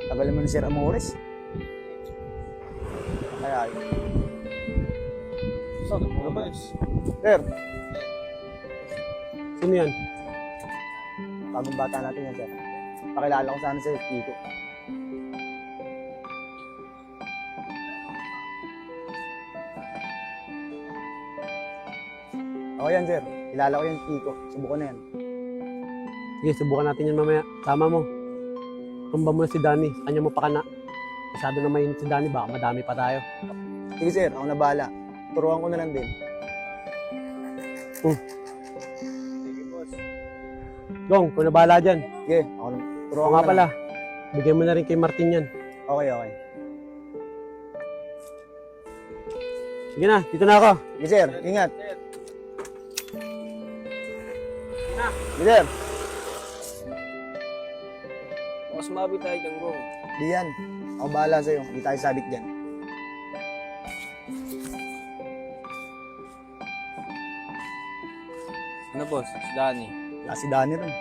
Tagal mo ni Sir Amores. Kaya yun. Saan? Ano ba is? Sir, Sino yan? bagong bata natin yan, Sir. Pakilala ko sana sa'yo, Kiko. Ako yan, Sir. Kilala ko yan, Kiko. Subukan na yan. Sige, subukan natin yan mamaya. Tama mo. Tumba mo na si Danny. Kanya mo pa ka na. Masyado na mainit si Danny. Baka madami pa tayo. Sige, Sir. Ako na bahala. Turuan ko na lang din. Gong, kung nabahala dyan. Sige, ako na. Turuan Oo ko nga na pala. lang. Bigyan mo na rin kay Martin yan. Okay, okay. Sige na, dito na ako. Sige, Sir. Ingat. Sige, Sir. Mas mabi tayo dyan, Gong. Di yan. Ako bahala sa'yo. Hindi tayo sabit dyan. Ano, boss? Si Danny. Wala si Danny rin.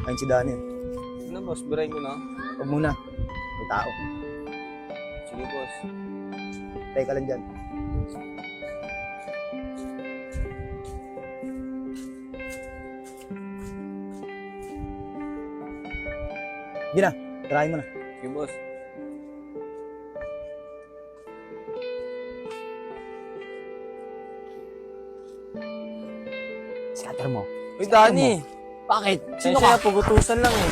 Ayun si Danny. Ano, boss? Birayin ko na. Huwag muna. May tao. Sige, boss. Teka lang dyan. Sige na. Try mo na. Sige, boss. Scatter mo. Uy, Danny! Bakit? Sino ka? Pugutusan lang eh.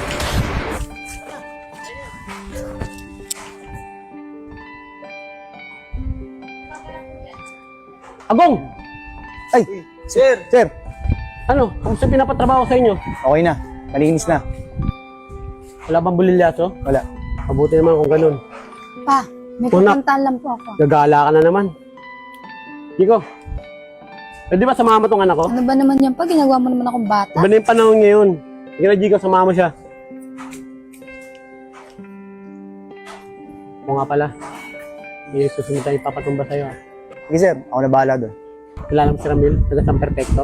Agong! Ay! Sir! Sir! Ano? Kamusta pinapatrabaho sa inyo? Okay na. Malinis na. Wala bang bulilyaso? Wala. Mabuti naman kung ganun. Pa, may Una. pupuntahan lang po ako. Gagala ka na naman. Kiko, pwede ba samahan mo tong anak ko? Ano ba naman yan pa? Ginagawa mo naman akong bata. Iba na yung panahon ngayon. Sige na, Jigo, samahan mo siya. Oo nga pala. May susunod tayo ipapatumba sa'yo. Sige, sir. Ako na bahala doon. Kilala mo si Ramil, taga San Perfecto.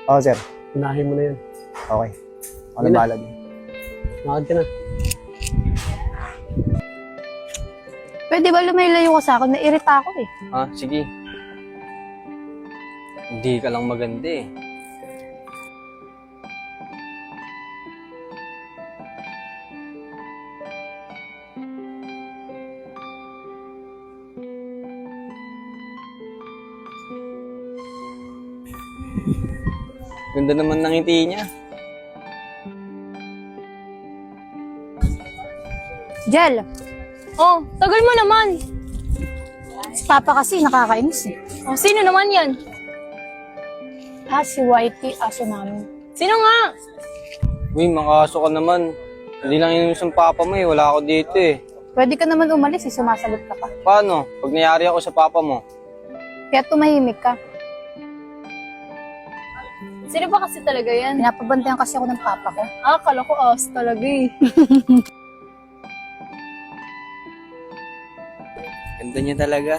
Oo, sir. Unahin mo na yun. Okay. Ako na Sige na. bahala doon. Makad ka na. Pwede ba lumayo ka sa akin? Nairita ako eh. Ha? Sige. Hindi ka lang maganda eh. Ganda naman ng ngiti niya. Jel, Oh, tagal mo naman. si Papa kasi nakakainis eh. Oh, sino naman yan? Si Whitey, aso namin. Sino nga? Uy, makaso ka naman. Hindi lang yun yung papa mo eh. Wala ako dito eh. Pwede ka naman umalis eh, sumasagot ka pa. Paano? Pag nayari ako sa papa mo. Kaya tumahimik ka. Sino ba kasi talaga yan? Pinapabantayan kasi ako ng Papa ko. Kala ko as talaga eh. Ganda niya talaga.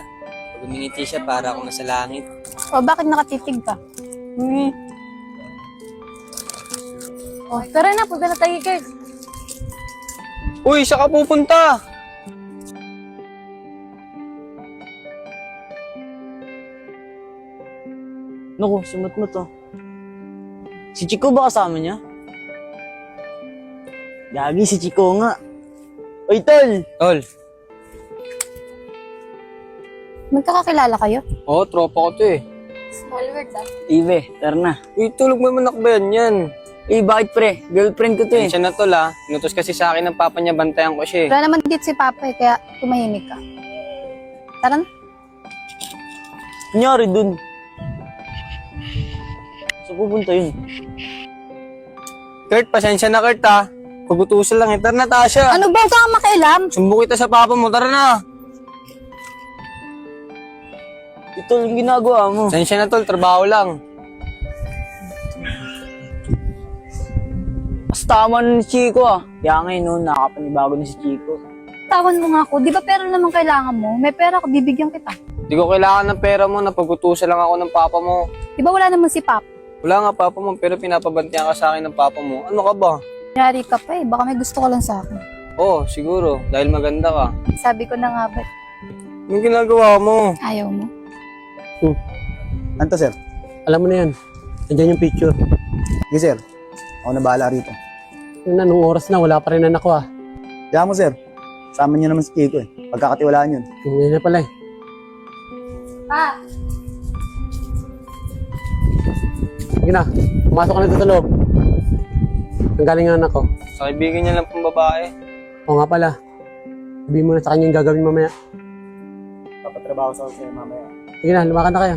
Pag umingiti siya, para akong nasa langit. O bakit nakatitig ka? Oh, tara na, punta na tayo, Kurt. Uy, saan ka pupunta? Naku, sumot mo to. Si Chico ba kasama niya? Gagi, si Chico nga. Uy, tol! Tol. Magkakakilala kayo? Oo, tropa ko to eh. Small world ah. Ive, tara na. Uy, tulog mo naman akbayan yan. Eh, bakit pre? Girlfriend ko to eh. Siya na tol ah. Inutos kasi sa akin ng papa niya, bantayan ko siya eh. Wala naman dito si Papa eh, kaya tumahimik ka. Tara na. Kunyari dun. Saan pupunta yun? Kurt, pasensya na Kurt ah. Pagutusan lang eh. Tara na, Tasha. Ano ba? Huwag kang makialam. Sumbo kita sa papa mo, tara na. Ito yung ginagawa mo. Pasensya na tol, trabaho lang. Mas tama na ni Chico ah. Kaya ngayon no, nakapanibago na si Chico. Tawan mo nga ako. Di ba pera naman kailangan mo? May pera ako, bibigyan kita. Di ko kailangan ng pera mo, napagutusan lang ako ng papa mo. Di ba wala naman si Papa? Wala nga papa mo, pero pinapabantiyan ka sa akin ng papa mo. Ano ka ba? Yari ka pa eh. Baka may gusto ka lang sa akin. Oo, siguro. Dahil maganda ka. Sabi ko na nga ba, Anong ginagawa mo? ayaw mo. Ano to, sir? Alam mo na yan. Nandiyan yung picture. Sige, sir. Ako na bahala rito. Yun na, nung oras na, wala pa rin anak ko ah. Kaya mo, sir. Sama niyo naman si Chico eh. Pagkakatiwalaan yun. Hindi na pala eh. Pa! Sige na, pumasok ka na dito sa loob. Ang galing ang anak ko. Sa kaibigan niya lang pong babae. Oo nga pala. Sabihin mo na sa kanya yung gagawin mamaya. Papatrabaho sa sa'yo mamaya. Sige na, lumakan na kayo.